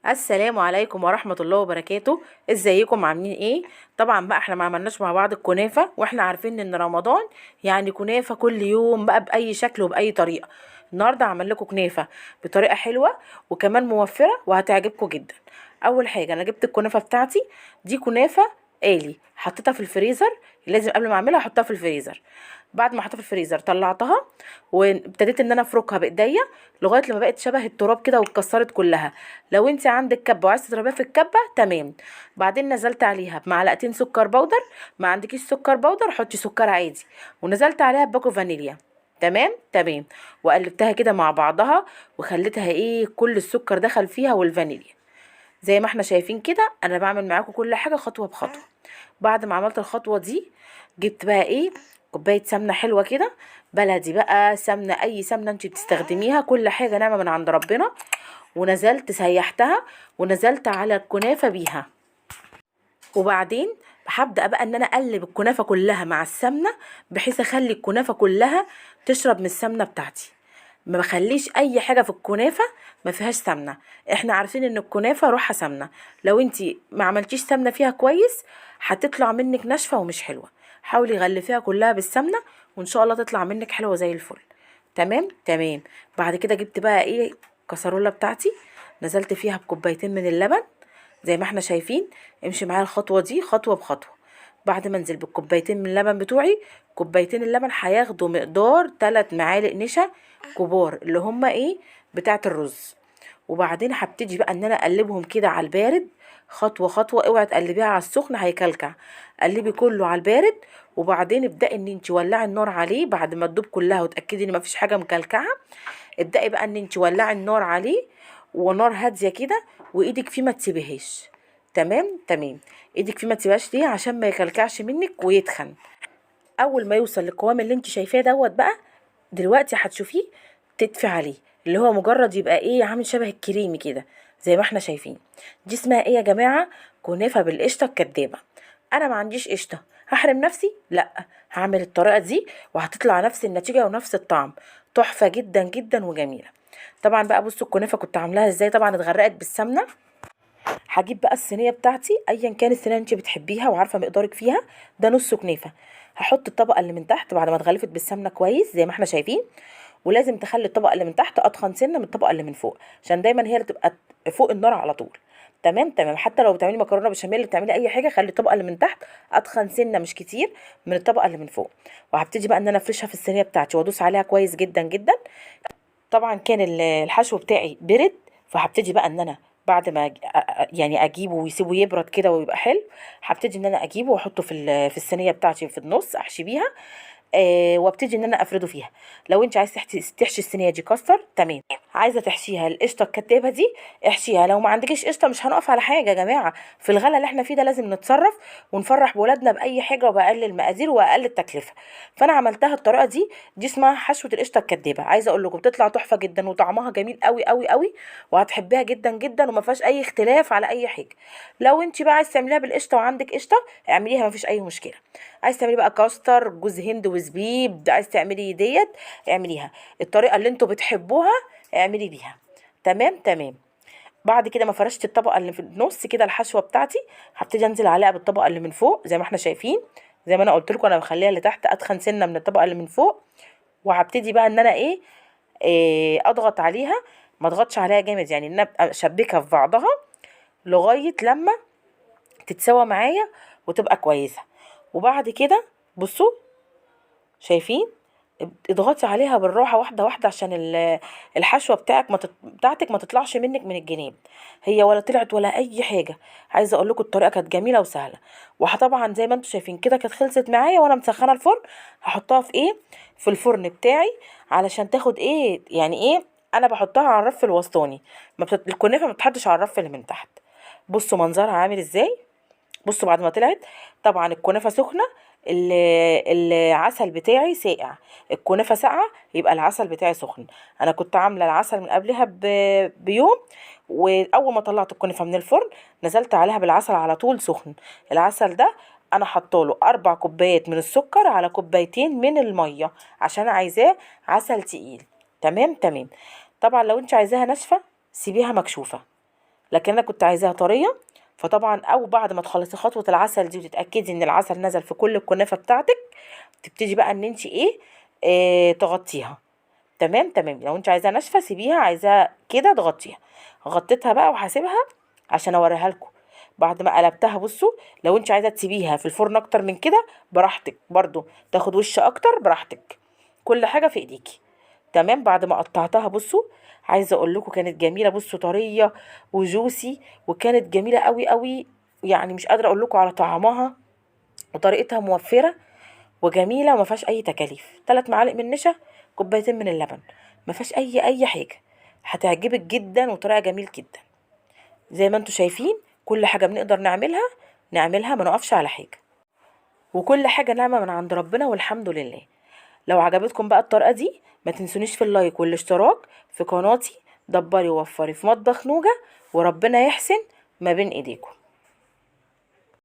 السلام عليكم ورحمة الله وبركاته. ازيكم عاملين ايه؟ طبعا بقى احنا ما عملناش مع بعض الكنافة، واحنا عارفين ان رمضان يعني كنافة كل يوم بقى بأي شكل وبأي طريقة. النهاردة هعمل لكم كنافة بطريقة حلوة وكمان موفرة وهتعجبكم جدا. اول حاجة انا جبت الكنافة بتاعتي. دي كنافة آلي حطيتها في الفريزر. لازم قبل ما اعملها احطها في الفريزر. بعد ما حطيتها في الفريزر طلعتها وابتديت ان انا افركها بايديا لغايه لما بقت شبه التراب كده واتكسرت كلها. لو انت عندك كبه وعايزه تضربيها في الكبه تمام. بعدين نزلت عليها بمعلقتين سكر بودر. ما عندكيش سكر بودر حطي سكر عادي. ونزلت عليها بباكو فانيليا. تمام تمام. وقلبتها كده مع بعضها وخليتها كل السكر دخل فيها والفانيليا. زي ما احنا شايفين كده انا بعمل معاكم كل حاجه خطوه بخطوه. بعد ما عملت الخطوه دي جبت بقى كوبايه سمنه حلوه كده. بلدي بقى سمنه، اي سمنه انت بتستخدميها، كل حاجه نعمه من عند ربنا. ونزلت سيحتها ونزلت على الكنافه بيها. وبعدين هبدأ بقى ان انا اقلب الكنافه كلها مع السمنه، بحيث اخلي الكنافه كلها تشرب من السمنه بتاعتي. ما بخليش اي حاجه في الكنافه ما فيهاش سمنه. احنا عارفين ان الكنافه روحها سمنه. لو انتي ما عملتيش سمنه فيها كويس هتطلع منك ناشفه ومش حلوه. حاولي غلفيها كلها بالسمنه وان شاء الله تطلع منك حلوه زي الفل. تمام تمام. بعد كده جبت بقى كسرولة بتاعتي. نزلت فيها بكوبايتين من اللبن. زي ما احنا شايفين. امشي معايا الخطوه دي خطوه بخطوه. بعد ما انزل بالكوبايتين من اللبن بتوعي، كوبايتين اللبن هياخدوا مقدار 3 معالق نشا كبار اللي هما بتاعه الرز. وبعدين هبتدي بقى ان انا اقلبهم كده على البارد خطوه خطوه. اوعي تقلبيها على السخن هيكلكع. قلبي كله على البارد. وبعدين ابدأي ان انت ولعي النار عليه بعد ما تدوب كلها وتأكدي ان مفيش حاجه مكلكعه. ابدأي بقى ان انت ولعي النار عليه ونار هاديه كده. وايدك فيه ما تسيبيهاش. تمام تمام. ايدك فيه ما تسيبهاش ليه؟ عشان ما يكلكعش منك ويتخن. اول ما يوصل للقوام اللي انت شايفاه دوت بقى دلوقتي هتشوفيه تدفي عليه. اللي هو مجرد يبقى عامل شبه الكريمي كده. زي ما احنا شايفين. دي اسمها يا جماعه؟ كنافه بالقشطه الكدابه. انا ما عنديش قشطه هحرم نفسي؟ لا. هعمل الطريقه دي وهتطلع نفس النتيجه ونفس الطعم. تحفه جدا جدا وجميله. طبعا بقى بصوا الكنافه كنت عاملاها ازاي. طبعا اتغرقت بالسمنه. هجيب بقى الصينيه بتاعتي ايا كان الصينيه اللي انت بتحبيها وعارفه مقدارك فيها. ده نص كنافه. هحط الطبقه اللي من تحت بعد ما اتغلفت بالسمنه كويس زي ما احنا شايفين. ولازم تخلي الطبقه اللي من تحت اتخن سنه من الطبقه اللي من فوق عشان دايما هي اللي تبقى فوق النار على طول. تمام تمام. حتى لو بتعملي مكرونه بشاميل اللي بتعملي اي حاجه خلي الطبقه اللي من تحت اتخن سنه مش كتير من الطبقه اللي من فوق. وهبتدي بقى ان انا افرشها في الصينيه بتاعتي وادوس عليها كويس جدا جدا. طبعا كان الحشو بتاعي برد. فهبتدي بقى ان انا بعد ما يعني اجيبه ويسيبه يبرد كده ويبقى حلو. هبتدي ان انا اجيبه واحطه في الصينيه بتاعتي في النص احشي بيها. وابتدي ان انا افرده فيها. لو انت عايز تحشي الصينيه دي كاستر تمام. عايزه تحشيها القشطه الكدابه دي احشيها. لو ما عندكيش قشطه مش هنقف على حاجه يا جماعه. في الغلا اللي احنا فيه ده لازم نتصرف ونفرح بولادنا باي حاجه وباقل المقادير واقل التكلفه. فانا عملتها الطريقه دي. دي اسمها حشوه القشطه الكدابه. عايزه اقول لكم بتطلع تحفه جدا وطعمها جميل قوي قوي قوي. وهتحبيها جدا جدا وما فيهاش اي اختلاف على اي حاجه. لو انت بقى عايز تعمليها بالقشطه وعندك قشطه اعمليها ما فيش اي مشكله. عايز تعملي بقى كاستر جوز هند وزبيب عايز تعملي ديت اعمليها. الطريقه اللي انتوا بتحبوها اعملي بيها. تمام تمام. بعد كده ما فرشت الطبقه اللي في النص كده الحشوه بتاعتي. هبتدي انزل عليها بالطبقه اللي من فوق زي ما احنا شايفين. زي ما انا قلت لكم انا بخليها اللي تحت اتخن سنه من الطبقه اللي من فوق. وهبتدي بقى ان انا اضغط عليها. ما اضغطش عليها جامد يعني ان انا ابقى اشبكها في بعضها لغايه لما تتسوى معايا وتبقى كويسه. وبعد كده بصوا شايفين. اضغطي عليها بالراحه واحده واحده عشان الحشوه بتاعتك ما تطلعش منك من الجناب. هي ولا طلعت ولا اي حاجه. عايزه اقول لكم الطريقه كانت جميله وسهله. وطبعا زي ما انتم شايفين كده كانت خلصت معايا وانا مسخنه الفرن. هحطها في في الفرن بتاعي علشان تاخد يعني انا بحطها على الرف الوسطاني. الكنافه ما بتحطش على الرف اللي من تحت. بصوا منظرها عامل ازاي. بصوا بعد ما طلعت. طبعا الكنافه سخنه. ال- العسل بتاعي ساقع. الكنافه ساقعه يبقى العسل بتاعي سخن. انا كنت عامله العسل من قبلها بيوم. واول ما طلعت الكنافه من الفرن نزلت عليها بالعسل على طول سخن. العسل ده انا حطاله 4 كوبايات من السكر على كوبايتين من الميه عشان عايزاه عسل تقيل. تمام تمام. طبعا لو انت عايزاها ناشفه سيبيها مكشوفه. لكن انا كنت عايزاها طريه. فطبعا او بعد ما تخلصي خطوه العسل دي وتتاكدي ان العسل نزل في كل الكنافه بتاعتك، تبتدي بقى ان انت تغطيها. تمام تمام. لو انت عايزاها ناشفه سيبيها، عايزاها كده تغطيها. غطيتها بقى وهسيبها عشان اوريها لكم بعد ما قلبتها. بصوا، لو انت عايزه تسيبيها في الفرن اكتر من كده براحتك، برضو تاخد وش اكتر براحتك، كل حاجه في ايديكي. تمام. بعد ما قطعتها بصوا، عايزه اقول لكم كانت جميله. بصوا طريه وجوسي، وكانت جميله قوي قوي. يعني مش قادره اقول لكم على طعمها، وطريقتها موفره وجميله، وما فيهاش اي تكاليف. 3 معالق من نشا، كوبايتين من اللبن، ما فيهاش اي حاجه. هتعجبك جدا وطريقه جميل جدا. زي ما انتم شايفين كل حاجه بنقدر نعملها، ما نقفش على حاجه، وكل حاجه نعمه من عند ربنا والحمد لله. لو عجبتكم بقى الطريقه دي، ما تنسونيش في اللايك والاشتراك في قناتي. دبري ووفري في مطبخ نوجة، وربنا يحسن ما بين ايديكم.